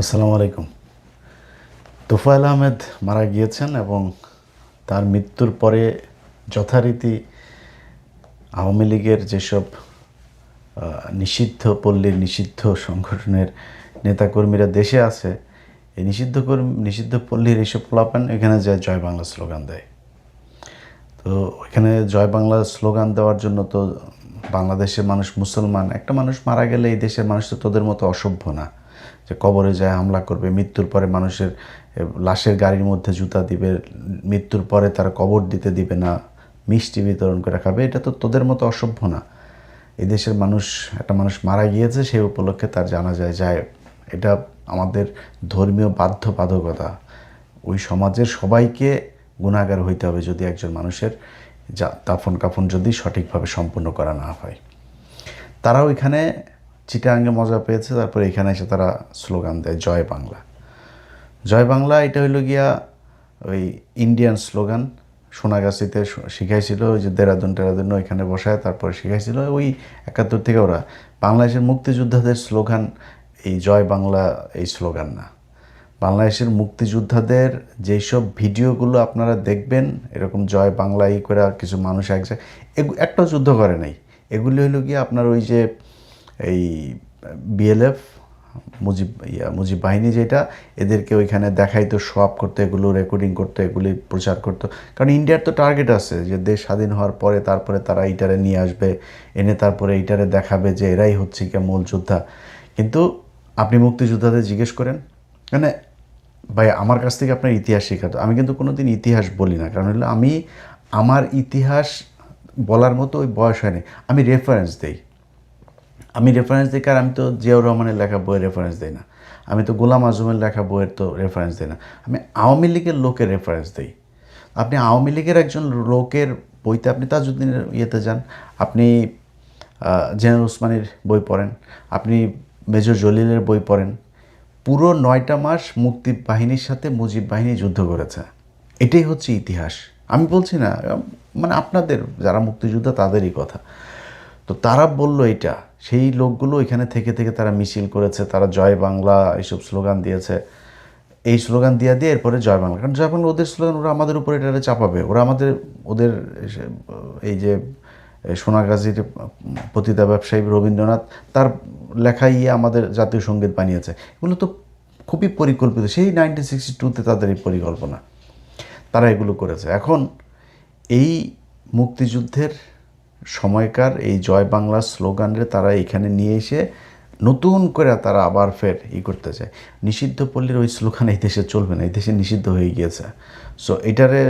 আসসালামু আলাইকুম। তোফায়েল আহমেদ মারা গিয়েছেন এবং তার মৃত্যুর পরে যথারীতি আওয়ামী লীগের যেসব নিষিদ্ধ পল্লীর নিষিদ্ধ সংগঠনের নেতাকর্মীরা দেশে আছে, এই নিষিদ্ধ পল্লীর এইসব পোলাপান এখানে যায় জয় বাংলা স্লোগান দেয়। তো এখানে জয় বাংলা স্লোগান দেওয়ার জন্য তো বাংলাদেশের মানুষ মুসলমান, একটা মানুষ মারা গেলে এই দেশের মানুষ তো তোদের মতো অসভ্য না যে কবরে যায় হামলা করবে, মৃত্যুর পরে মানুষের লাশের গাড়ির মধ্যে জুতা দিবে, মৃত্যুর পরে তারা কবর দিতে দিবে না, মিষ্টি বিতরণ করে খাবে। এটা তো তোদের মতো অসভ্য না। এই দেশের মানুষ, একটা মানুষ মারা গিয়েছে, সেই উপলক্ষে তার জানা যায়। এটা আমাদের ধর্মীয় বাধ্যবাধকতা। ওই সমাজের সবাইকে গুনাহগার হইতে হবে যদি একজন মানুষের দাফন কাফন যদি সঠিকভাবে সম্পূর্ণ করা না হয়। তারাও এখানে চিটাগাঙে মজা পেয়েছে, তারপরে এখানে এসে তারা স্লোগান দেয় জয় বাংলা। জয় বাংলা এটা হইল গিয়া ওই ইন্ডিয়ান স্লোগান। সোনাগাছিতে শিখাইছিল, ওই যে দেরাদুন ওইখানে বসায় তারপরে শিখাইছিল। ওই 71 থেকে ওরা বাংলাদেশের মুক্তিযোদ্ধাদের স্লোগান এই জয় বাংলা, এই স্লোগান না। বাংলাদেশের মুক্তিযোদ্ধাদের যেসব ভিডিওগুলো আপনারা দেখবেন এরকম জয় বাংলা করে কিছু মানুষ এক জায়গায় একটা যুদ্ধ করে নাই, এগুলি হইল গিয়ে আপনার ওই যে এই বিএলএফ মুজিব বাহিনী, যেটা এদেরকে ওইখানে দেখাইতো, শো আপ করতো, এগুলো রেকর্ডিং করতো, এগুলি প্রচার করতো। কারণ ইন্ডিয়ার তো টার্গেট আছে যে দেশ স্বাধীন হওয়ার পরে তারপরে তারা এইটারে নিয়ে আসবে, এনে তারপরে এইটারে দেখাবে যে এরাই হচ্ছে কি মূল যোদ্ধা। কিন্তু আপনি মুক্তিযোদ্ধাদের জিজ্ঞেস করেন, মানে ভাই আমার কাছ থেকে আপনার ইতিহাস শেখাতো, আমি কিন্তু কোনো দিন ইতিহাস বলি না, কারণ হলো আমি আমার ইতিহাস বলার মতো ওই বয়স হয়নি। আমি রেফারেন্স দিই, কারণ আমি তো জিয়াউর রহমানের লেখা বইয়ের রেফারেন্স দিই না, আমি তো গোলাম আজমের লেখা বইয়ের তো রেফারেন্স দিই না, আমি আওয়ামী লীগের লোকের রেফারেন্স দিই। আপনি আওয়ামী লীগের একজন লোকের বইতে আপনি তাজউদ্দিনের ইয়েতে যান, আপনি জেনারেল ওসমানীর বই পড়েন, আপনি মেজর জলিলের বই পড়েন। পুরো 9টা মাস মুক্তি বাহিনীর সাথে মুজিব বাহিনী যুদ্ধ করেছে। এটাই হচ্ছে ইতিহাস। আমি বলছি না, মানে আপনাদের যারা মুক্তিযোদ্ধা তাদেরই কথা। তো তারা বলল এইটা, সেই লোকগুলো এখানে থেকে তারা মিছিল করেছে, তারা জয় বাংলা এইসব স্লোগান দিয়েছে। এই স্লোগান দিয়ে এরপরে জয় বাংলা, কারণ জয় বাংলা ওদের স্লোগান, ওরা আমাদের উপরে এটা চাপাবে, ওদের এই যে সোনাগাজীর পতিতা ব্যবসায়ী রবীন্দ্রনাথ তার লেখাই আমাদের জাতীয় সঙ্গীত বানিয়েছে। এগুলো তো খুবই পরিকল্পিত, সেই 1962-তে তাদের এই পরিকল্পনা, তারা এগুলো করেছে। এখন এই মুক্তিযুদ্ধের সময়কার এই জয় বাংলা স্লোগানরে তারা এখানে নিয়ে এসে নতুন করে তারা আবার ফের করতে চায়। নিষিদ্ধ পল্লীর ওই স্লোগান এই দেশে চলবে না, এই দেশে নিষিদ্ধ হয়ে গিয়েছে। সো এটারে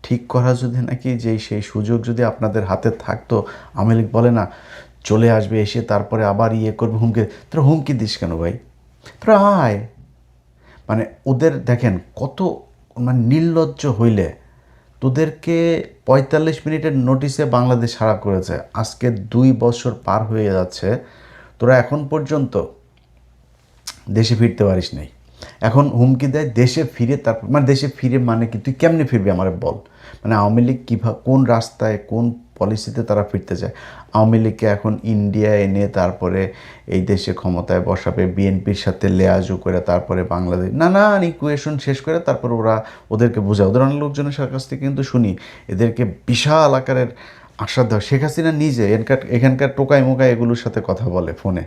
ঠিক করা যদি নাকি যে সেই সুযোগ যদি আপনাদের হাতে থাকতো, আওয়ামী লীগ বলে না চলে আসবে, এসে তারপরে আবার করবে, হুমকি। তোরা হুমকি দিস কেন ভাই? তোরা আয়। মানে ওদের দেখেন কত মানে নির্লজ্জ হইলে, তোদেরকে 45 মিনিটের নোটিশে বাংলাদেশ ছাড়া করেছে, আজকে 2 বছর পার হয়ে যাচ্ছে, তোরা এখন পর্যন্ত দেশে ফিরতে পারিস নাই। এখন হুমকি দেয় দেশে ফিরে, তারপর মানে দেশে ফিরে মানে কি, তুই কেমনে ফিরবি আমার বল? মানে আওয়ামী লীগ কীভাবে, কোন রাস্তায়, কোন পলিসিতে তারা ফিরতে চায়? আওয়ামী লীগকে এখন ইন্ডিয়া এনে তারপরে এই দেশে ক্ষমতায় বসাবে, বিএনপির সাথে লেয়াজু করে তারপরে বাংলাদেশ নানান ইকুয়েশন শেষ করে তারপর ওদেরকে বোঝায়। ওদের অনেক লোকজনের কাছ থেকে কিন্তু শুনি এদেরকে বিশাল আকারের আশা দেওয়া। শেখ হাসিনা নিজে এখানকার টোকাই মোকাই এগুলোর সাথে কথা বলে ফোনে,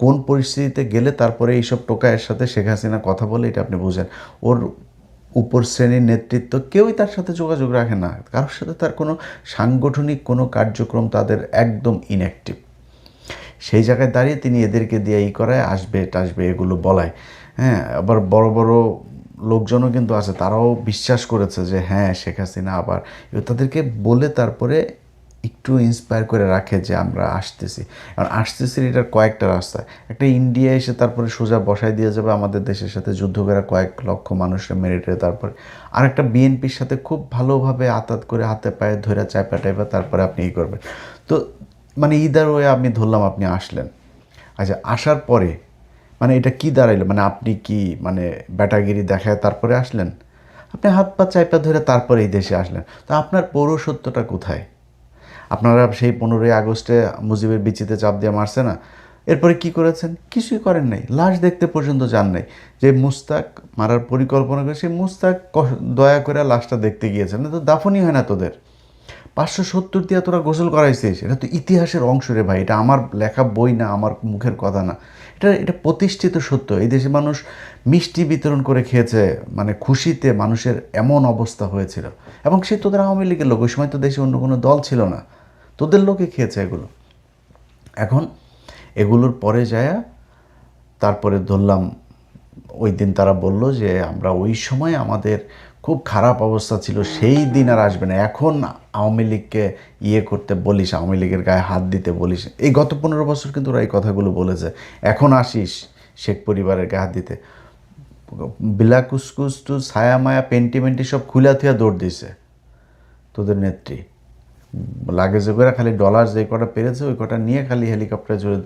কোন পরিস্থিতিতে গেলে তারপরে এইসব টোকায়ের সাথে শেখ হাসিনা কথা বলে, এটা আপনি বুঝেন। ওর উপর শ্রেণীর নেতৃত্ব কেউই তার সাথে যোগাযোগ রাখে না, কারোর সাথে তার কোনো সাংগঠনিক কোনো কার্যক্রম তাদের একদম ইনঅ্যাক্টিভ। সেই জায়গায় দাঁড়িয়ে তিনি এদেরকে দিয়ে করায়, আসবে টাসবে এগুলো বলায়। হ্যাঁ, আবার বড় বড় লোকজনও কিন্তু আছে, তারাও বিশ্বাস করেছে যে হ্যাঁ শেখ হাসিনা আবার, তাদেরকে বলে তারপরে একটু ইন্সপায়ার করে রাখে যে আমরা আসতেছি। কারণ আসতেছি এটার কয়েকটা রাস্তা, একটা ইন্ডিয়া এসে তারপরে সোজা বসায় দিয়ে যাবে আমাদের দেশের সাথে যুদ্ধ করে কয়েক লক্ষ মানুষের মেরিটে, তারপরে আর একটা বিএনপির সাথে খুব ভালোভাবে আতাত করে হাতে পায়ে ধরে চাইপা টাইপা তারপরে আপনি করবেন। তো মানে ইদার ওয়ে আপনি ধরলাম আপনি আসলেন, আচ্ছা আসার পরে মানে এটা কি দাঁড়াইলো, মানে আপনি কি মানে ব্যাটাগিরি দেখায় তারপরে আসলেন? আপনি হাত পা চাইপা ধরে তারপরে এই দেশে আসলেন, তো আপনার পৌরসত্বটা কোথায়? আপনারা সেই 15ই আগস্টে মুজিবের বিচিতে চাপ দিয়ে মারছে না, এরপরে কি করেছেন? কিছুই করেন নাই, লাশ দেখতে পর্যন্ত যান নাই। যে মুস্তাক মারার পরিকল্পনা করে সেই মুস্তাক দয়া করে লাশটা দেখতে গিয়েছেন, না তো দাফনই হয় না তোদের। 570 দিয়া তোরা গোসল করাইছিস, এটা তো ইতিহাসের অংশ রে ভাই, এটা আমার লেখা বই না, আমার মুখের কথা না, এটা এটা প্রতিষ্ঠিত সত্য। এই দেশে মানুষ মিষ্টি বিতরণ করে খেয়েছে, মানে খুশিতে মানুষের এমন অবস্থা হয়েছিল। এবং সে তোদের আওয়ামী লীগের লোক, ওই সময় তো দেশে অন্য কোনো দল ছিল না, তোদের লোকে খেয়েছে এগুলো। এখন এগুলোর পরে যায়া তারপরে ধরলাম ওই দিন তারা বলল যে আমরা ওই সময় আমাদের খুব খারাপ অবস্থা ছিল, সেই দিন আর আসবে না, এখন আওয়ামী লীগকে ইয়ে করতে বলিস, আওয়ামী লীগের গায়ে হাত দিতে বলিস। এই গত 15 বছর কিন্তু ওরা এই কথাগুলো বলেছে, এখন আসিস শেখ পরিবারের গায়ে হাত দিতে। বিলা কুসকুস টু ছায়া মায়া পেন্টি সব খুলা থুয়া দৌড় দিছে তোদের নেত্রী। লাগেজে করে খালি ডলার যে কটা পেরেছে ওই কটা নিয়ে খালি হেলিকপ্টারে চলে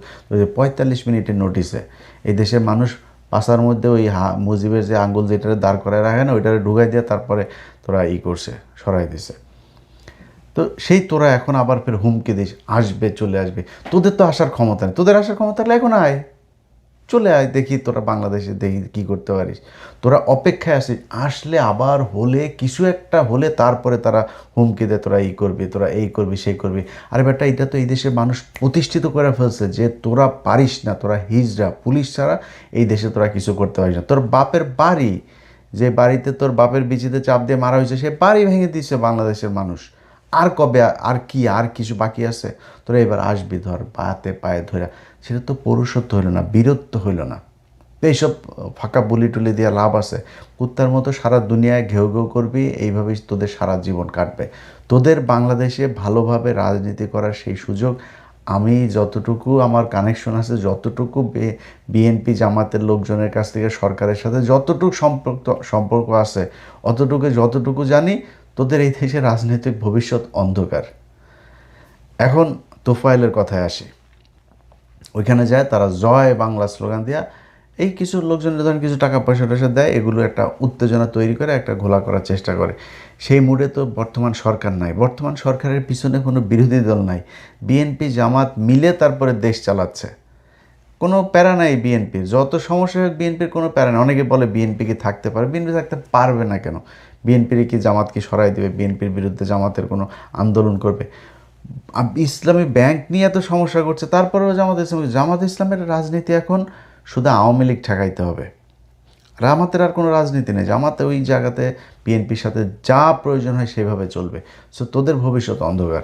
45 মিনিটের নোটিসে এই দেশের মানুষ পাশার মধ্যে ওই মুজিবের যে আঙ্গুল যেটা দাঁড় করায় রাখে না, ওইটারে ঢুকাই দিয়ে তারপরে তোরা করছে, সরাই দিছে। তো সেই তোরা এখন আবার ফের হুমকি দিস আসবে, চলে আসবে। তোদের তো আসার ক্ষমতা নেই, তোদের আসার ক্ষমতা হলে এখন আয়, চলে আয়, দেখি তোরা বাংলাদেশে দেখি কী করতে পারিস। তোরা অপেক্ষায় আসিস, আসলে আবার হলে কিছু একটা হলে তারপরে তারা হুমকি দেয় তোরা এই করবি, তোরা এই করবি, সেই করবি। আরে বেটা, এটা তো এই দেশের মানুষ প্রতিষ্ঠিত করে ফেলছে যে তোরা পারিস না, তোরা হিজড়া, পুলিশ ছাড়া এই দেশে তোরা কিছু করতে পারিস না। তোর বাপের বাড়ি, যে বাড়িতে তোর বাপের বিচিতে চাপ দিয়ে মারা হয়েছে, সে বাড়ি ভেঙে দিচ্ছে বাংলাদেশের মানুষ। আর কবে, আর কি, আর কিছু বাকি আছে? তোরা এবার আসবি, ধর পাতে পায়ে ধরে। সেটা তো পৌরুষত্ব হইল না, বীরত্ব হইল না। এইসব ফাঁকা বুলি টুলি দিয়ে লাভ আছে? কুত্তার মতো সারা দুনিয়ায় ঘেউ ঘেউ করবি, এইভাবেই তোদের সারা জীবন কাটবে। তোদের বাংলাদেশে ভালোভাবে রাজনীতি করার সেই সুযোগ আমি যতটুকু আমার কানেকশন আছে, যতটুকু বিএনপি জামাতের লোকজনের কাছ থেকে সরকারের সাথে যতটুকু সম্পর্ক আছে, যতটুকু জানি, তোদের এই দেশে রাজনৈতিক ভবিষ্যৎ অন্ধকার। এখন তোফায়েলের কথায় আসি। ওইখানে যায় তারা জয় বাংলা স্লোগান দিয়া এই কিছু লোকজনের ধরেন কিছু টাকা পয়সা টয়সা দেয়, এগুলো একটা উত্তেজনা তৈরি করে, একটা ঘোলা করার চেষ্টা করে। সেই মুডে তো বর্তমান সরকার নাই, বর্তমান সরকারের পিছনে কোনো বিরোধী দল নাই, বিএনপি জামাত মিলে তারপরে দেশ চালাচ্ছে। কোনো প্যারা নাই বিএনপির, যত সমস্যা হোক বিএনপির কোনো প্যারা নেই। অনেকে বলে বিএনপি কি থাকতে পারে, বিএনপি থাকতে পারবে না কেন? বিএনপির কি জামাত কি সরাই দেবে? বিএনপির বিরুদ্ধে জামাতের কোনো আন্দোলন করবে? ইসলামী ব্যাংক নিয়ে এত সমস্যা করছে, তারপরেও জামাত ইসলামের রাজনীতি এখন শুধু আওয়ামী লীগ ঠেকাইতে হবে, জামাতের আর কোনো রাজনীতি নেই। জামাতে ওই জায়গাতে বিএনপির সাথে যা প্রয়োজন হয় সেভাবে চলবে। সো তোদের ভবিষ্যৎ অন্ধকার।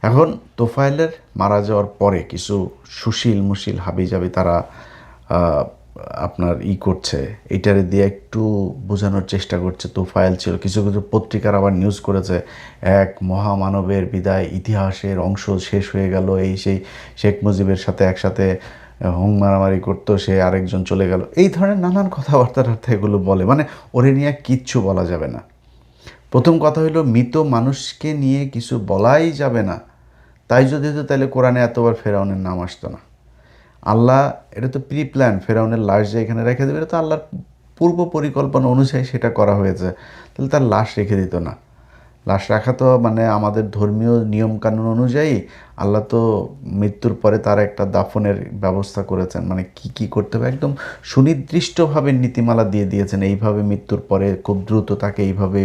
এখন তোফায়েলের মারা যাওয়ার পরে কিছু সুশীল হাবিজাবি তারা আপনার করছে, এইটারে দিয়ে একটু বোঝানোর চেষ্টা করছে তোফায়েল ছিল। কিছু কিছু পত্রিকার আবার নিউজ করেছে এক মহামানবের বিদায়, ইতিহাসের অংশ শেষ হয়ে গেল, এই সেই শেখ মুজিবের সাথে একসাথে হুং মারামারি করতো, সে আরেকজন চলে গেল, এই ধরনের নানান কথাবার্তা এগুলো বলে। মানে ওরে নিয়ে কিচ্ছু বলা যাবে না। প্রথম কথা হলো মৃত মানুষকে নিয়ে কিছু বলাই যাবে না। তাই যদি হতো তাহলে কোরআনে এতবার ফেরাউনের নাম আসতো না। আল্লাহ, এটা তো প্রি প্ল্যান, ফেরাউনের লাশ যে এখানে রেখে দেবে, এটা তো আল্লাহর পূর্ব পরিকল্পনা অনুযায়ী সেটা করা হয়েছে। তাহলে তার লাশ রেখে দিত না। লাশ রাখা তো মানে আমাদের ধর্মীয় নিয়মকানুন অনুযায়ী আল্লাহ তো মৃত্যুর পরে তার একটা দাফনের ব্যবস্থা করেছেন, মানে কি করতে হবে একদম সুনির্দিষ্টভাবে নীতিমালা দিয়ে দিয়েছেন। এইভাবে মৃত্যুর পরে খুব দ্রুত তাকে এইভাবে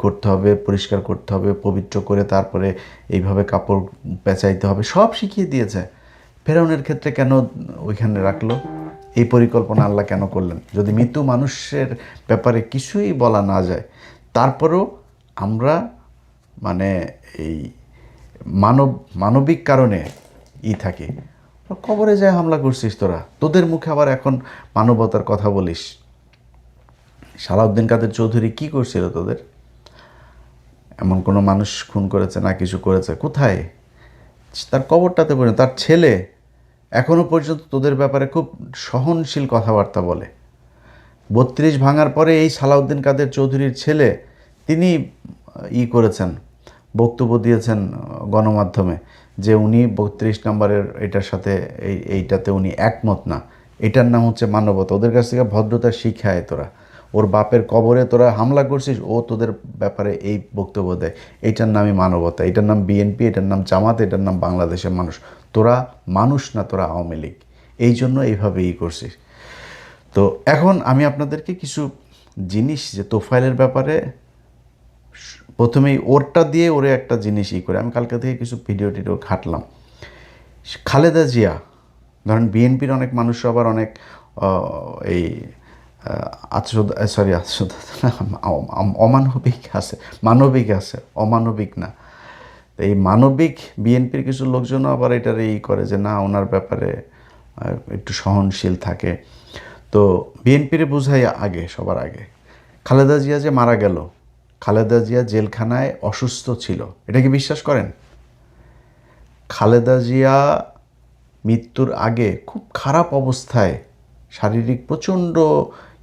করতে হবে, পরিষ্কার করতে হবে, পবিত্র করে তারপরে এইভাবে কাপড় পেঁচাইতে হবে, সব শিখিয়ে দিয়েছে। ফেরাউনের ক্ষেত্রে কেন ওইখানে রাখলো? এই পরিকল্পনা আল্লাহ কেন করলেন? যদি মৃত্যু মানুষের ব্যাপারে কিছুই বলা না যায়, তারপরেও আমরা মানে এই মানবিক কারণে থাকি। কবরে যায় হামলা করছিস তোরা, তোদের মুখে আবার এখন মানবতার কথা বলিস। সালাউদ্দিন কাদের চৌধুরী কি করছিল তোদের? এমন কোনো মানুষ খুন করেছে না কিছু করেছে? কোথায়? তার কবরটাতে পড়ে, তার ছেলে এখনও পর্যন্ত তোদের ব্যাপারে খুব সহনশীল কথাবার্তা বলে। 32 ভাঙার পরে এই সালাউদ্দিন কাদের চৌধুরীর ছেলে তিনি করেছেন, বক্তব্য দিয়েছেন গণমাধ্যমে যে উনি 32 নম্বরের এটার সাথে এইটাতে উনি একমত না। এটার নাম হচ্ছে মানবতা। ওদের কাছ থেকে ভদ্রতা শিখায় তোরা। ওর বাপের কবরে তোরা হামলা করছিস, ও তোদের ব্যাপারে এই বক্তব্য দেয়। এইটার নামই মানবতা, এটার নাম বিএনপি, এটার নাম জামাত, এটার নাম বাংলাদেশের মানুষ। তোরা মানুষ না, তোরা আওয়ামী লীগ। এই জন্য এইভাবে করছিস। তো এখন আমি আপনাদেরকে কিছু জিনিস যে তোফায়েলের ব্যাপারে প্রথমেই ওরটা দিয়ে ওরে একটা জিনিস করে, আমি কালকে থেকে কিছু ভিডিও টিডিও ঘাটলাম। খালেদা জিয়া, ধরেন বিএনপির অনেক মানুষ আবার অনেক এই অমানবিক আছে, মানবিক আছে, অমানবিক না। তো এই মানবিক বিএনপির কিছু লোকজনও আবার এটার করে যে না, ওনার ব্যাপারে একটু সহনশীল থাকে। তো বিএনপির বোঝাই আগে, সবার আগে খালেদা জিয়া যে মারা গেল, খালেদা জিয়া জেলখানায় অসুস্থ ছিল, এটা কি বিশ্বাস করেন? খালেদা জিয়া মৃত্যুর আগে খুব খারাপ অবস্থায়, শারীরিক প্রচণ্ড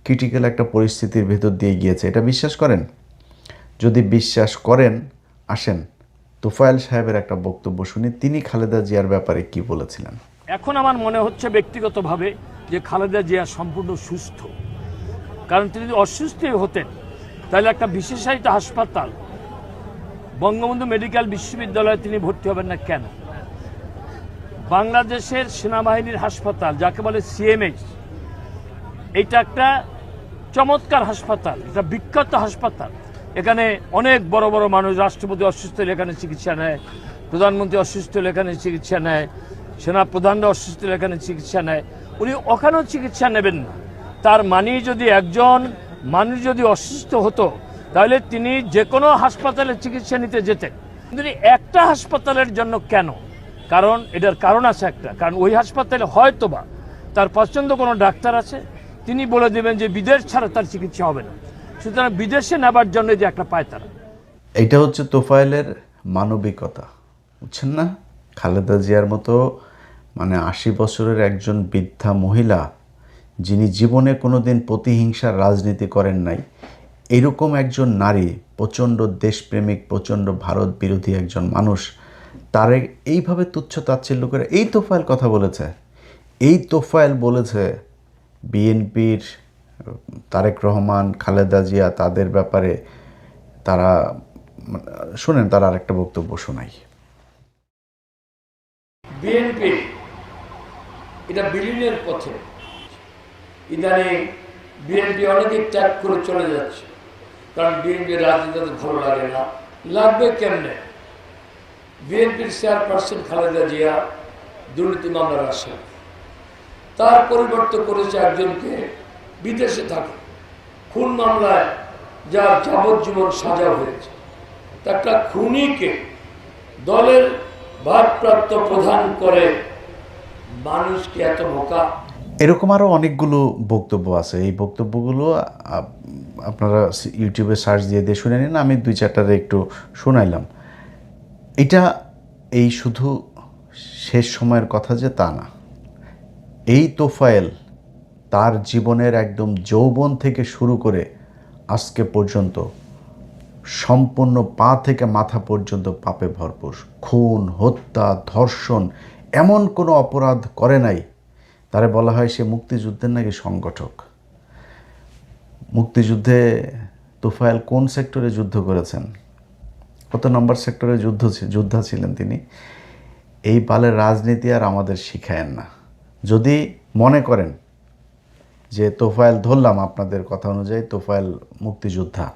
ক্রিটিক্যাল একটা পরিস্থিতির ভেতর দিয়ে গিয়েছে, এটা বিশ্বাস করেন? যদি বিশ্বাস করেন, আসেন তোফায়েল সাহেবের একটা বক্তব্য শুনি, তিনি খালেদা জিয়ার ব্যাপারে কি বলেছিলেন। এখন আমার মনে হচ্ছে ব্যক্তিগতভাবে যে খালেদা জিয়া সম্পূর্ণ সুস্থ। কারণ তিনি যদি অসুস্থ হতেন তাহলে একটা বিশেষায়িত হাসপাতাল বঙ্গবন্ধু মেডিকেল বিশ্ববিদ্যালয়ে তিনি ভর্তি হবেন না কেন? বাংলাদেশের সেনাবাহিনীর হাসপাতাল, যাকে বলে সিএমএইচ, এটা একটা চমৎকার হাসপাতাল, এটা বিখ্যাত হাসপাতাল। এখানে অনেক বড় বড় মানুষ, রাষ্ট্রপতি অসুস্থ হলে এখানে চিকিৎসা নেয়, প্রধানমন্ত্রী অসুস্থ হলে এখানে চিকিৎসা নেয়, সেনা প্রধানরা অসুস্থ হলে এখানে চিকিৎসা নেয়। উনি ওখানেও চিকিৎসা নেবেন না। তার মানে যদি একজন মানুষ যদি অসুস্থ হতো তাহলে তিনি যে কোনো হাসপাতালে চিকিৎসা নিতে যেতেন। কিন্তু একটা হাসপাতালের জন্য কেন? কারণ এটার কারণ আছে একটা, কারণ ওই হাসপাতালে হয়তোবা তার পছন্দ কোনো ডাক্তার আছে, তিনি বলে দেবেন যে বিদেশ ছাড়া তার চিকিৎসা হবে না, সুতরাং বিদেশে নেবার জন্য যে একটা পায়তারা। এইটা হচ্ছে তোফায়েলের মানবিকতা, বুঝছেন না? খালেদা জিয়ার মতো 80 বছরের একজন বৃদ্ধা মহিলা, যিনি জীবনে কোনোদিন প্রতিহিংসার রাজনীতি করেন নাই, এরকম একজন নারী, প্রচণ্ড দেশপ্রেমিক, প্রচণ্ড ভারত বিরোধী একজন মানুষ, তার এইভাবে তুচ্ছ তাচ্ছিল্য করে এই তোফায়েল কথা বলেছে। এই তোফায়েল বলেছে বিএনপির তারেক রহমান, খালেদা জিয়া, তাদের ব্যাপারে তারা, শুনেন তার আরেকটা বক্তব্য শোনাই। বিএনপি এটা বিলীনের পথে, ইদানিং বিএনপি অনেকে ত্যাগ করে চলে যাচ্ছে, কারণ বিএনপির রাজনীতি ভালো লাগে না। লাগবে কেমনে? বিএনপির চেয়ারপারসন খালেদা জিয়া দুর্নীতি মামলার আসামি, তার পরিবর্তে করেছে একজনকে বিদেশে থাকে, খুন মামলায় যার যাবজ্জীবন সাজা হয়েছে। একটা খুনিকে দলের ভারপ্রাপ্ত প্রধান করে, মানুষকে এত বোকা? এরকম আরও অনেকগুলো বক্তব্য আছে। এই বক্তব্যগুলো আপনারা ইউটিউবে সার্চ দিয়ে দিয়ে শুনে নিন, আমি 2-4টারে একটু শোনাইলাম। এটা এই শুধু শেষ সময়ের কথা যে তা না, এই তোফায়েল তার জীবনের একদম যৌবন থেকে শুরু করে আজকে পর্যন্ত সম্পূর্ণ পা থেকে মাথা পর্যন্ত পাপে ভরপুর। খুন, হত্যা, ধর্ষণ, এমন কোনো অপরাধ করে নাই। তারে বলা হয় সে মুক্তিযুদ্ধের নাকি সংগঠক। মুক্তিযুদ্ধে তোফায়েল কোন সেক্টরে যুদ্ধ করেছেন? কত নম্বর সেক্টরে যোদ্ধা ছিলেন তিনি? এই বালের রাজনীতি আর আমাদের শিখায়েন না। যদি মনে করেন যে তোফায়েল, ধরলাম আপনাদের কথা অনুযায়ী তোফায়েল মুক্তিযোদ্ধা,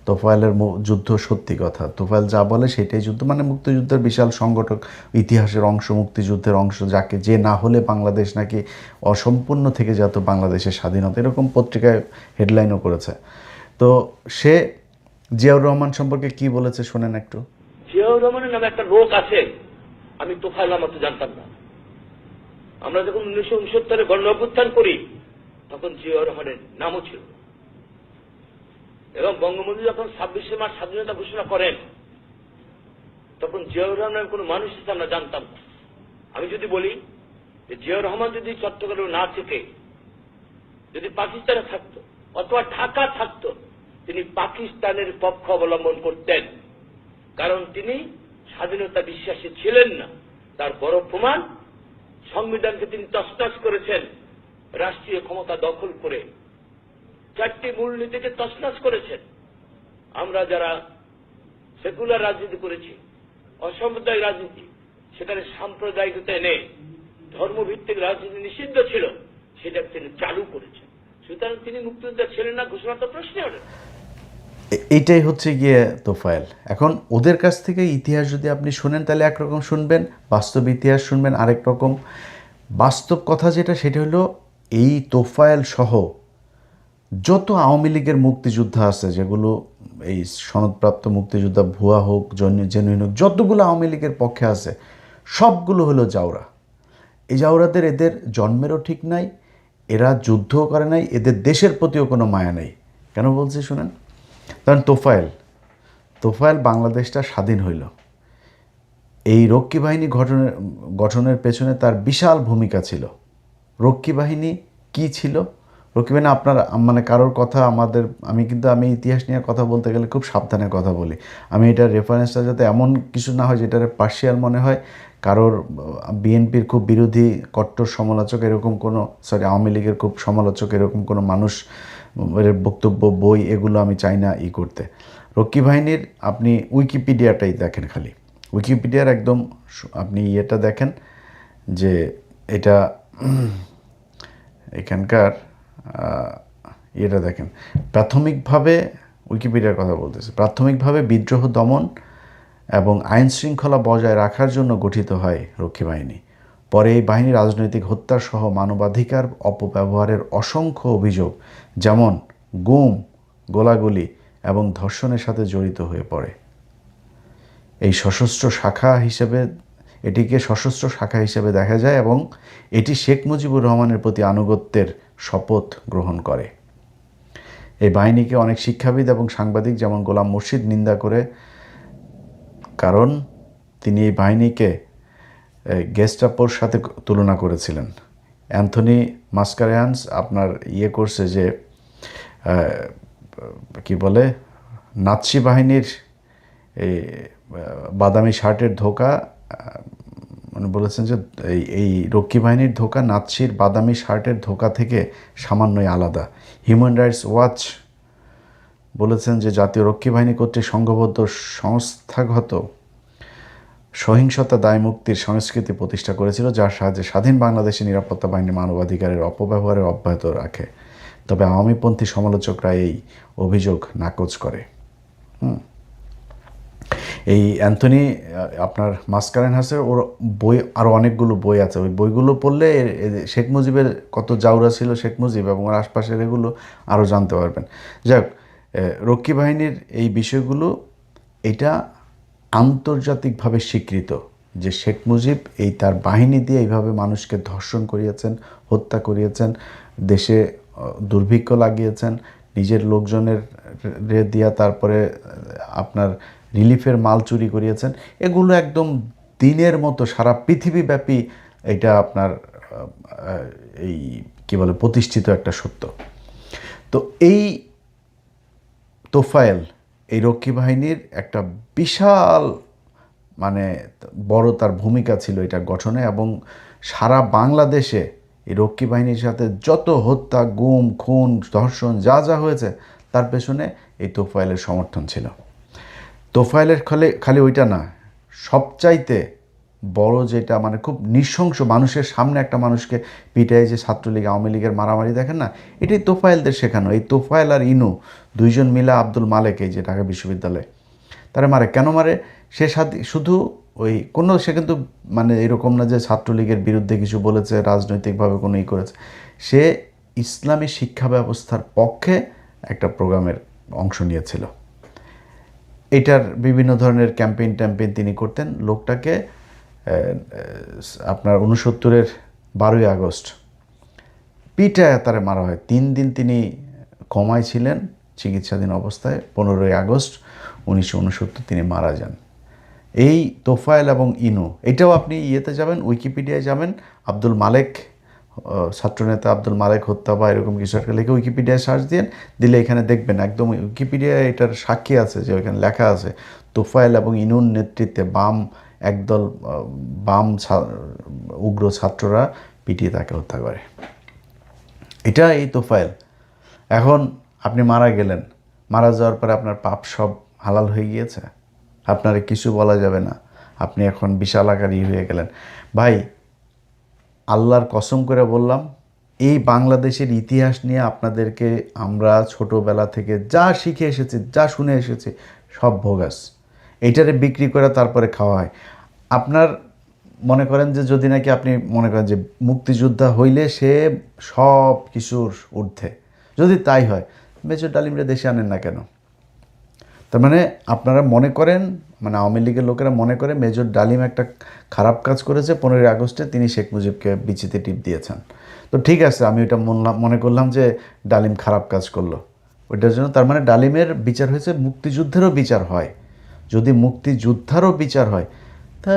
তোফায়েলের যুদ্ধ সত্যি কথা, তোফায়েল যা বলে সেটাই যুদ্ধ, মুক্তিযুদ্ধের বিশাল সংগঠক, ইতিহাসের অংশ, মুক্তিযুদ্ধের অংশ, যাকে যে না হলে বাংলাদেশ নাকি অসম্পূর্ণ থেকে যেত বাংলাদেশের স্বাধীনতা, এরকম পত্রিকায় হেডলাইনও করেছে। তো সে জিয়াউর রহমান সম্পর্কে কি বলেছে শোনেন একটু। জিয়াউর রহমানের নামে একটা রোগ আছে, আমি তোফায়েল আহমদ জানতাম না। আমরা যখন 1969 গণ অভ্যুত্থান করি তখন জিয়াউর রহমানের নামও ছিল, এবং বঙ্গবন্ধু যখন 26শে মার্চ স্বাধীনতা ঘোষণা করেন তখন জিয়াউর রহমানের কোন মানুষ আমরা জানতাম না। আমি যদি বলি যে জিয়াউর রহমান যদি চট্টগ্রামে না থেকে যদি পাকিস্তানে থাকতো অথবা ঢাকা থাকতো, তিনি পাকিস্তানের পক্ষ অবলম্বন করতেন, কারণ তিনি স্বাধীনতা বিশ্বাসী ছিলেন না। তার বড় প্রমাণ, সংবিধানকে তিনি তছনছ করেছেন রাষ্ট্রীয় ক্ষমতা দখল করে। 4টি মূলনীতিকে তছনছ করেছেন। আমরা যারা সেকুলার রাজনীতি করেছি, অসাম্প্রদায়িক রাজনীতি, সেখানে সাম্প্রদায়িকতা এনে ধর্মভিত্তিক রাজনীতি নিষিদ্ধ ছিল, সেটা তিনি চালু করেছেন। সুতরাং তিনি মুক্তিযোদ্ধা ছিলেন না ঘোষণা তো প্রশ্নই ওঠে না। এইটাই হচ্ছে গিয়ে তোফায়েল। এখন ওদের কাছ থেকে ইতিহাস যদি আপনি শুনেন তাহলে একরকম শুনবেন, বাস্তব ইতিহাস শুনবেন আরেক রকম। বাস্তব কথা যেটা সেটা হলো এই তোফায়েল সহ যত আওয়ামী লীগের মুক্তিযোদ্ধা আছে, যেগুলো এই সনদপ্রাপ্ত মুক্তিযোদ্ধা ভুয়া হোক জেনুইন হোক, যতগুলো আওয়ামী লীগের পক্ষে আছে সবগুলো হলো জাউরা। এই জাউরাদের এদের জন্মেরও ঠিক নাই, এরা যুদ্ধও করে নাই, এদের দেশের প্রতিও কোনো মায়া নেই। কেন বলছি শুনেন। কারণ তোফায়েল বাংলাদেশটা স্বাধীন হইল, এই রক্ষী বাহিনী গঠনের পেছনে তার বিশাল ভূমিকা ছিল। রক্ষী বাহিনী কী ছিল? রক্ষী বাহিনী আপনার মানে কারোর কথা আমি ইতিহাস নিয়ে কথা বলতে গেলে খুব সাবধানে কথা বলি। আমি এটার রেফারেন্সটা যাতে এমন কিছু না হয় যেটার পার্শিয়াল মনে হয়, কারোর বিএনপির খুব বিরোধী কট্টর সমালোচক এরকম কোনো, আওয়ামী লীগের খুব সমালোচক এরকম কোনো মানুষ বক্তব্য, বই, এগুলো আমি চাই না করতে। রক্ষী বাহিনীর আপনি উইকিপিডিয়াটাই দেখেন, খালি উইকিপিডিয়ার একদম আপনি দেখেন যে এটা এখানকার দেখেন। প্রাথমিকভাবে উইকিপিডিয়ার কথা বলতেছে, প্রাথমিকভাবে বিদ্রোহ দমন এবং আইন শৃঙ্খলা বজায় রাখার জন্য গঠিত হয় রক্ষী বাহিনী। পরে এই বাহিনী রাজনৈতিক হত্যা সহ মানবাধিকার অপব্যবহারের অসংখ্য অভিযোগ, যেমন গুম, গোলাগুলি এবং ধর্ষণের সাথে জড়িত হয়ে পড়ে। এটিকে সশস্ত্র শাখা হিসেবে দেখা যায় এবং এটি শেখ মুজিবুর রহমানের প্রতি আনুগত্যের শপথ গ্রহণ করে। এই বাহিনীকে অনেক শিক্ষাবিদ এবং সাংবাদিক যেমন গোলাম মুর্শিদ নিন্দা করে, কারণ তিনি এই বাহিনীকে গেস্টাপোর সাথে তুলনা করেছিলেন। অ্যান্থনি মাস্কারেয়ান্স আপনার করছে যে কি বলে, নাৎসি বাহিনীর এই বাদামি শার্টের ধোঁকা, মানে বলেছেন যে এই রক্ষী বাহিনীর ধোঁকা নাৎসির বাদামি শার্টের ধোঁকা থেকে সামান্যই আলাদা। হিউম্যান রাইটস ওয়াচ বলেছেন যে জাতীয় রক্ষী বাহিনী কর্তৃক সংঘবদ্ধ সংস্থাগত সহিংসতা দায়মুক্তির সংস্কৃতি প্রতিষ্ঠা করেছিল, যার সাহায্যে স্বাধীন বাংলাদেশের নিরাপত্তা বাহিনী মানবাধিকারের অপব্যবহারের অব্যাহত রাখে। তবে আওয়ামীপন্থী সমালোচকরা এই অভিযোগ নাকচ করে। এই অ্যান্থনি আপনার মাস্কারেনহাসের ওর বই, আরও অনেকগুলো বই আছে, ওই বইগুলো পড়লে শেখ মুজিবের কত জাউরা ছিল শেখ মুজিব এবং ওর আশপাশের এগুলো আরও জানতে পারবেন। যাই হোক, রক্ষী বাহিনীর এই বিষয়গুলো এটা আন্তর্জাতিকভাবে স্বীকৃত যে শেখ মুজিব তার বাহিনী দিয়ে এইভাবে মানুষকে ধর্ষণ করিয়েছেন, হত্যা করিয়েছেন, দেশে দুর্ভিক্ষ লাগিয়েছেন, নিজের লোকজনের দিয়া তারপরে আপনার রিলিফের মাল চুরি করিয়েছেন। এগুলো একদম দিনের মতো সারা পৃথিবীব্যাপী এটা আপনার কি বলে প্রতিষ্ঠিত একটা সত্য। তো এই তোফায়েল এই রক্ষী বাহিনীর একটা বিশাল মানে বড় তার ভূমিকা ছিল এটা গঠনে, এবং সারা বাংলাদেশে এই রক্ষী বাহিনীর সাথে যত হত্যা, গুম, খুন, ধর্ষণ যা যা হয়েছে তার পেছনে এই তোফায়েলের সমর্থন ছিল। তোফায়েলের খালি ওইটা না, সবচাইতে বড় যেটা মানে খুব নৃশংস, মানুষের সামনে একটা মানুষকে পিটায় যে ছাত্রলীগ আওয়ামী লীগের মারামারি দেখেন না, এটাই তোফায়েলদের শেখানো। এই তোফায়েল আর ইনু দুইজন মিলা আব্দুল মালেক, এই যে ঢাকা বিশ্ববিদ্যালয়ে তারা মারে। কেন মারে? সে শুধু সে কিন্তু মানে এরকম না যে ছাত্রলীগের বিরুদ্ধে কিছু বলেছে, রাজনৈতিকভাবে কোনো করেছে। সে ইসলামী শিক্ষা ব্যবস্থার পক্ষে একটা প্রোগ্রামের অংশ নিয়েছিল। এটার বিভিন্ন ধরনের ক্যাম্পেইন তিনি করতেন। লোকটাকে আপনার 69-এর 12ই আগস্ট পিটায় তারে মারা হয়। 3 দিন তিনি কমায় ছিলেন চিকিৎসাধীন অবস্থায়। 15ই আগস্ট 1969 তিনি মারা যান। এই তোফায়েল এবং ইনু, এটাও আপনি যাবেন, উইকিপিডিয়ায় যাবেন, আব্দুল মালেক, ছাত্রনেতা আব্দুল মালেক হত্যা বা এরকম কিছু একটা লিখে উইকিপিডিয়ায় সার্চ দিলে এখানে দেখবেন একদম উইকিপিডিয়ায় এটার সাক্ষী আছে যে ওইখানে লেখা আছে তোফায়েল এবং ইনুর নেতৃত্বে একদল বাম উগ্র ছাত্ররা পিটিয়ে তাকে হত্যা করে। এটা এই তোফায়েল। এখন আপনি মারা গেলেন, মারা যাওয়ার পরে আপনার পাপ সব হালাল হয়ে গিয়েছে, আপনারে কিছু বলা যাবে না, আপনি এখন বিশাল আকারী হয়ে গেলেন। ভাই আল্লাহর কসম করে বললাম, এই বাংলাদেশের ইতিহাস নিয়ে আপনাদেরকে আমরা ছোটোবেলা থেকে যা শিখে এসেছি, যা শুনে এসেছি, সব ভোগাস। এইটারে বিক্রি করে তারপরে খাওয়া হয়। আপনার মনে করেন যে যদি নাকি আপনি মনে করেন যে মুক্তিযোদ্ধা হইলে সে সব কিছুর ঊর্ধ্বে, যদি তাই হয় মেজর ডালিমরে দেশে আনেন না কেন? তার মানে আপনারা মনে করেন, মানে আওয়ামী লীগের লোকেরা মনে করে মেজর ডালিম একটা খারাপ কাজ করেছে, 15ই আগস্টে তিনি শেখ মুজিবকে বিচিতে টিপ দিয়েছেন। তো ঠিক আছে, আমি ওইটা মনে করলাম যে ডালিম খারাপ কাজ করলো, ওইটার জন্য তার মানে ডালিমের বিচার হয়েছে, মুক্তিযুদ্ধেরও বিচার হয়। যদি মুক্তিযোদ্ধারও বিচার হয়, তা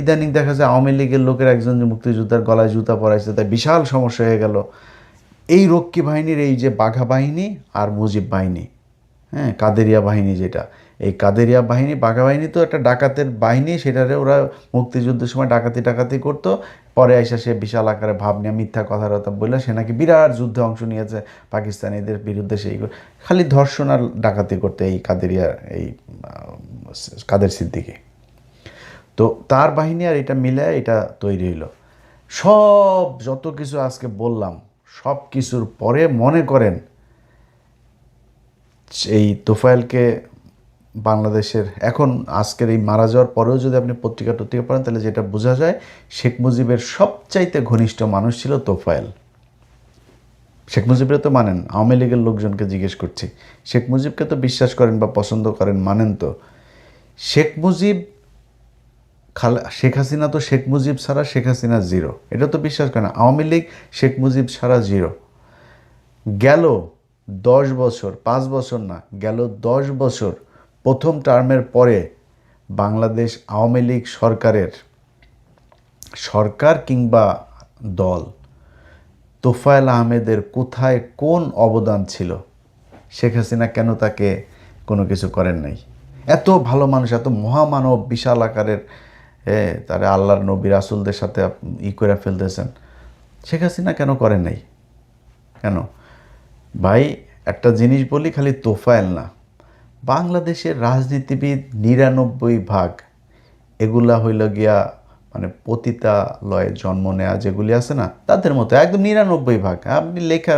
ইদানিং দেখা যায় আওয়ামী লীগের লোকের একজন যে মুক্তিযোদ্ধার গলায় জুতা পরাইছে, তাই বিশাল সমস্যা হয়ে গেল। এই রক্ষী বাহিনীর এই যে বাঘা বাহিনী আর মুজিব বাহিনী, হ্যাঁ, কাদেরিয়া বাহিনী, যেটা এই কাদেরিয়া বাহিনী, বাঘা বাহিনী তো একটা ডাকাতের বাহিনী, সেটারে ওরা মুক্তিযুদ্ধের সময় ডাকাতি করতো, পরে এসে সে বিশাল আকারে ভাব নিয়ে মিথ্যা কথা বললে সে নাকি বিরাট যুদ্ধে অংশ নিয়েছে পাকিস্তানিদের বিরুদ্ধে, সেই খালি ধর্ষণ আর ডাকাতি করতে এই কাদেরিয়া, এই কাদের সিদ্দিকী। তো তার বাহিনী আর এটা মিলে এটা তৈরি হইল। সব যত কিছু আজকে বললাম, সব কিছুর পরে মনে করেন এই তোফায়েলকে বাংলাদেশের এখন আজকের এই মারা যাওয়ার পরেও যদি আপনি পত্রিকা পড়েন, তাহলে যেটা বোঝা যায় শেখ মুজিবের সবচাইতে ঘনিষ্ঠ মানুষ ছিল তোফায়েল। শেখ মুজিবরে তো মানেন, আওয়ামী লীগের লোকজনকে জিজ্ঞেস করছি, শেখ মুজিবকে তো বিশ্বাস করেন বা পছন্দ করেন, মানেন তো? শেখ মুজিব শেখ হাসিনা তো শেখ মুজিব ছাড়া শেখ হাসিনা জিরো, এটা তো বিশ্বাস করে না। আওয়ামী লীগ শেখ মুজিব ছাড়া জিরো। গেল 10 বছর, 5 বছর না, গেল 10 বছর প্রথম টার্মের পরে বাংলাদেশ আওয়ামী লীগ সরকার কিংবা দল তোফায়েল আহমেদের কোথায় কোন অবদান ছিল? শেখ হাসিনা কেন তাকে কোনো কিছু করেন নাই? এত ভালো মানুষ, এত মহামানব, বিশাল আকারের, তারা আল্লাহর নবী রাসূলদের সাথে করে ফেলতেছেন, শেখ হাসিনা কেন করেন নাই? কেন? ভাই একটা জিনিস বলি, খালি তোফায়েল না, বাংলাদেশের রাজনীতিবিদ 99% এগুলা হইল গিয়া মানে পতিতালয়ে জন্ম নেওয়া যেগুলি আছে না, তাদের মতো একদম 99%। আপনি লেখা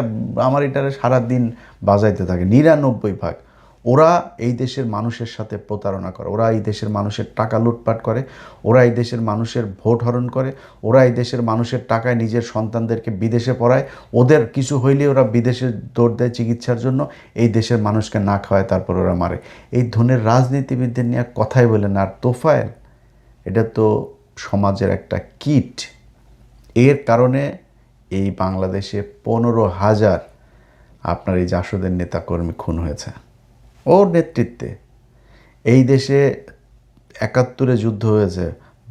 আমার এটারে সারাদিন বাজাইতে থাকে, 99%। ওরা এই দেশের মানুষের সাথে প্রতারণা করে, ওরা এই দেশের মানুষের টাকা লুটপাট করে, ওরা এই দেশের মানুষের ভোট হরণ করে, ওরা এই দেশের মানুষের টাকায় নিজের সন্তানদেরকে বিদেশে পড়ায়, ওদের কিছু হইলে ওরা বিদেশে দৌড় দেয় চিকিৎসার জন্য, এই দেশের মানুষকে না খাওয়ায় তারপর ওরা মারে। এই ধরনের রাজনীতিবিদদের নিয়ে কথাই বলেন। আর তোফায়েল এটা তো সমাজের একটা কীট। এর কারণে এই বাংলাদেশে 15,000 আপনার এই জাসদের নেতাকর্মী খুন হয়েছে ওর নেতৃত্বে। এই দেশে 71-এ যুদ্ধ হয়েছে,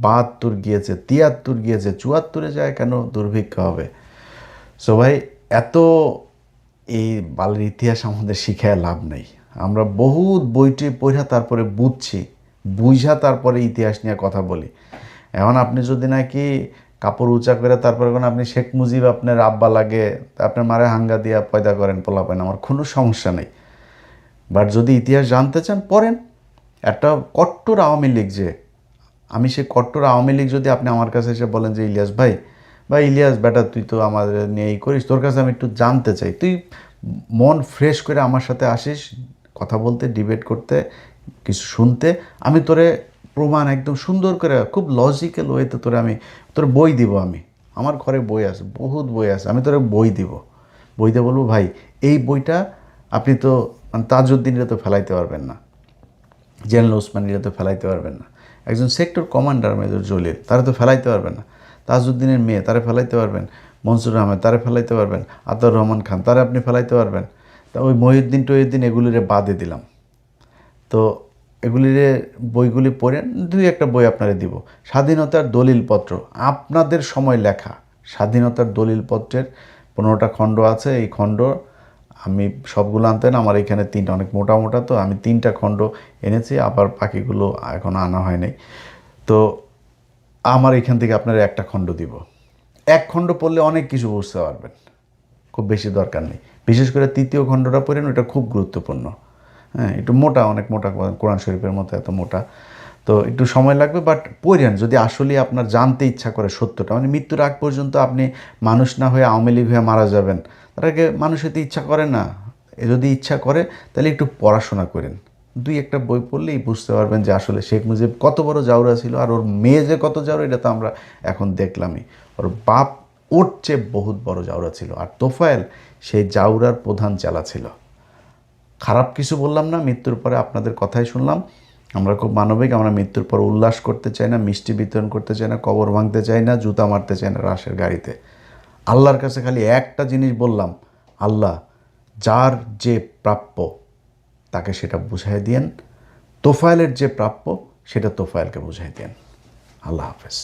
72 গিয়েছে, 73 গিয়েছে, 74-এ যায় কেন? দুর্ভিক্ষ হবে। সো ভাই এত এই বালের ইতিহাস আমাদের শিখায় লাভ নেই। আমরা বহুত বইটি পড়া তারপরে বুঝা তারপরে ইতিহাস নিয়ে কথা বলি। এখন আপনি যদি নাকি কাপড় উঁচা করে তারপরে কোনো আপনি শেখ মুজিব আপনার আব্বা লাগে, আপনার মারে হাঙ্গা দিয়া পয়দা করেন, পোলাপেন, আমার কোনো সমস্যা নেই। বাট যদি ইতিহাস জানতে চান পড়েন। একটা কট্টর আওয়ামী লীগ, যে আমি সেই কট্টর আওয়ামী লীগ যদি আপনি আমার কাছে এসে বলেন যে ইলিয়াস ভাই বা ইলিয়াস বেটা তুই তো আমাদের নিয়ে এই করিস, তোর কাছে আমি একটু জানতে চাই, তুই মন ফ্রেশ করে আমার সাথে আসিস কথা বলতে, ডিবেট করতে, কিছু শুনতে, আমি তোরে প্রমাণ একদম সুন্দর করে খুব লজিক্যাল ওয়েতে তোর বই দিব। আমার ঘরে বই আছে, বহুত বই আছে, আমি তোরে বই দিব। বইতে বলবো ভাই এই বইটা আপনি তো মানে তাজউদ্দিনরা তো ফেলাইতে পারবেন না, জেনারেল ওসমানীরা তো ফেলাইতে পারবেন না, একজন সেক্টর কমান্ডার মেজর জলিল তারা তো ফেলাইতে পারবেন না, তাজউদ্দিনের মেয়ে তারা ফেলাইতে পারবেন, মনসুর আহমেদ তারা ফেলাইতে পারবেন, আতাউর রহমান খান তারা আপনি ফেলাইতে পারবেন। তা ওই মহিউদ্দিন এগুলিরে বাদে দিলাম। তো এগুলিরে বইগুলি পড়েন, 2-1টা বই আপনারা দিব। স্বাধীনতার দলিলপত্র, আপনাদের সময় লেখা স্বাধীনতার দলিলপত্রের 15টা খণ্ড আছে। এই খণ্ড আমি সবগুলো আনতেন, আমার এখানে 3টা, অনেক মোটা তো আমি 3টা খণ্ড এনেছি, আবার বাকিগুলো এখনও আনা হয় নাই। তো আমার এখান থেকে আপনারা 1টা খণ্ড দিব। 1 খণ্ড পড়লে অনেক কিছু বুঝতে পারবেন, খুব বেশি দরকার নেই। বিশেষ করে তৃতীয় খণ্ডটা পড়েন, ওটা খুব গুরুত্বপূর্ণ। হ্যাঁ, একটু মোটা, অনেক মোটা, কোরআন শরীফের মতো এত মোটা, তো একটু সময় লাগবে, বাট পড়েন যদি আসলে আপনার জানতে ইচ্ছা করে সত্যটা। মানে মৃত্যুর আগ পর্যন্ত আপনি মানুষ না হয়ে আওয়ামী লীগ হয়ে মারা যাবেন, তার আগে মানুষ হতে ইচ্ছা করে না। যদি ইচ্ছা করে তাহলে একটু পড়াশোনা করেন, 2-1টা বই পড়লেই বুঝতে পারবেন যে আসলে শেখ মুজিব কত বড় জাউরা ছিল, আর ওর মেয়ে যে কত জাউরা এটা তো আমরা এখন দেখলামই। ওর বাপ ওর চেয়ে বহুত বড় জাউরা ছিল, আর তোফায়েল সেই জাউরার প্রধান চালা ছিল। খারাপ কিছু বললাম না, মৃত্যুর পরে আপনাদের কথাই শুনলাম। আমরা খুব মানবিক, আমরা মৃত্যুর পর উল্লাস করতে চাই না, মিষ্টি বিতরণ করতে চাই না, কবর ভাঙতে চাই না, জুতা মারতে চাই না রাশের গাড়িতে। আল্লাহর কাছে খালি একটা জিনিস বললাম, আল্লাহ যার যে প্রাপ্য তাকে সেটা বুঝাই দিয়েন, তোফায়েলের যে প্রাপ্য সেটা তোফায়েলকে বুঝাই দেন। আল্লাহ হাফেজ।